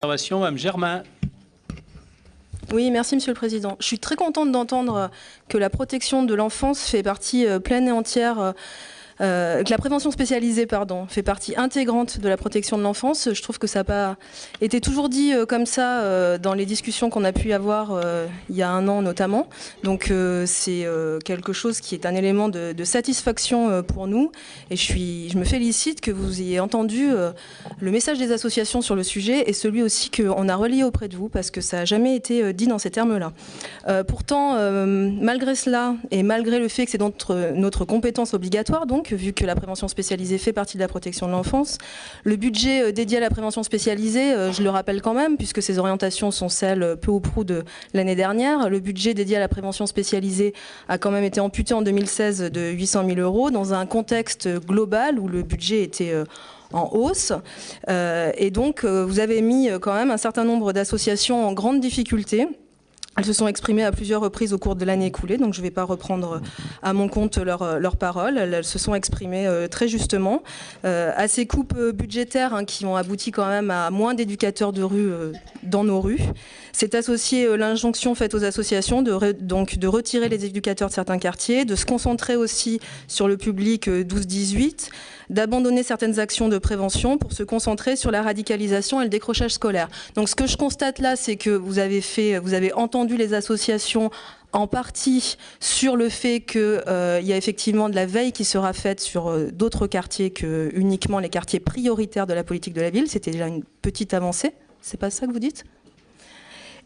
Mme Germain. Oui, merci Monsieur le Président. Je suis très contente d'entendre que la protection de l'enfance fait partie pleine et entière, que la prévention spécialisée, fait partie intégrante de la protection de l'enfance. Je trouve que ça n'a pas été toujours dit comme ça dans les discussions qu'on a pu avoir il y a un an notamment. Donc c'est quelque chose qui est un élément de satisfaction pour nous. Et je me félicite que vous ayez entendu le message des associations sur le sujet et celui aussi qu'on a relayé auprès de vous, parce que ça n'a jamais été dit dans ces termes-là. Pourtant, malgré cela, et malgré le fait que c'est notre compétence obligatoire, donc, vu que la prévention spécialisée fait partie de la protection de l'enfance, le budget dédié à la prévention spécialisée, je le rappelle quand même, puisque ces orientations sont celles peu ou prou de l'année dernière, le budget dédié à la prévention spécialisée a quand même été amputé en 2016 de 800 000 € dans un contexte global où le budget était en hausse. Et donc, vous avez mis quand même un certain nombre d'associations en grande difficulté. Elles se sont exprimées à plusieurs reprises au cours de l'année écoulée, donc je ne vais pas reprendre à mon compte leurs paroles. Elles se sont exprimées très justement. À ces coupes budgétaires qui ont abouti quand même à moins d'éducateurs de rue dans nos rues, s'est associée l'injonction faite aux associations de retirer les éducateurs de certains quartiers, de se concentrer aussi sur le public 12-18, d'abandonner certaines actions de prévention pour se concentrer sur la radicalisation et le décrochage scolaire. Donc ce que je constate là, c'est que vous avez entendu les associations en partie sur le fait qu'il y a effectivement de la veille qui sera faite sur d'autres quartiers que uniquement les quartiers prioritaires de la politique de la ville. C'était déjà une petite avancée. C'est pas ça que vous dites ?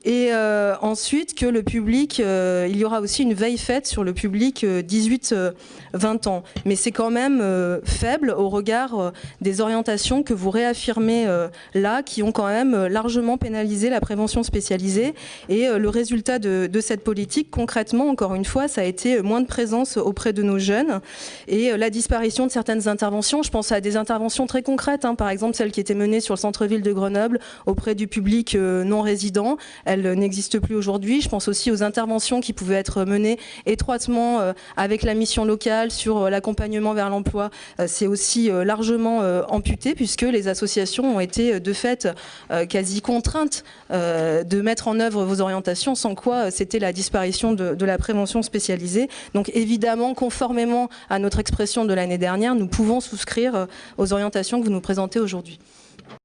Et ensuite que le public, il y aura aussi une veille faite sur le public 18-20 ans. Mais c'est quand même faible au regard des orientations que vous réaffirmez là, qui ont quand même largement pénalisé la prévention spécialisée. Et le résultat de cette politique, concrètement, encore une fois, ça a été moins de présence auprès de nos jeunes et la disparition de certaines interventions. Je pense à des interventions très concrètes, par exemple celle qui était menée sur le centre-ville de Grenoble auprès du public non résident. Elle n'existe plus aujourd'hui. Je pense aussi aux interventions qui pouvaient être menées étroitement avec la mission locale sur l'accompagnement vers l'emploi. C'est aussi largement amputé puisque les associations ont été de fait quasi contraintes de mettre en œuvre vos orientations, sans quoi c'était la disparition de la prévention spécialisée. Donc évidemment, conformément à notre expression de l'année dernière, nous pouvons souscrire aux orientations que vous nous présentez aujourd'hui.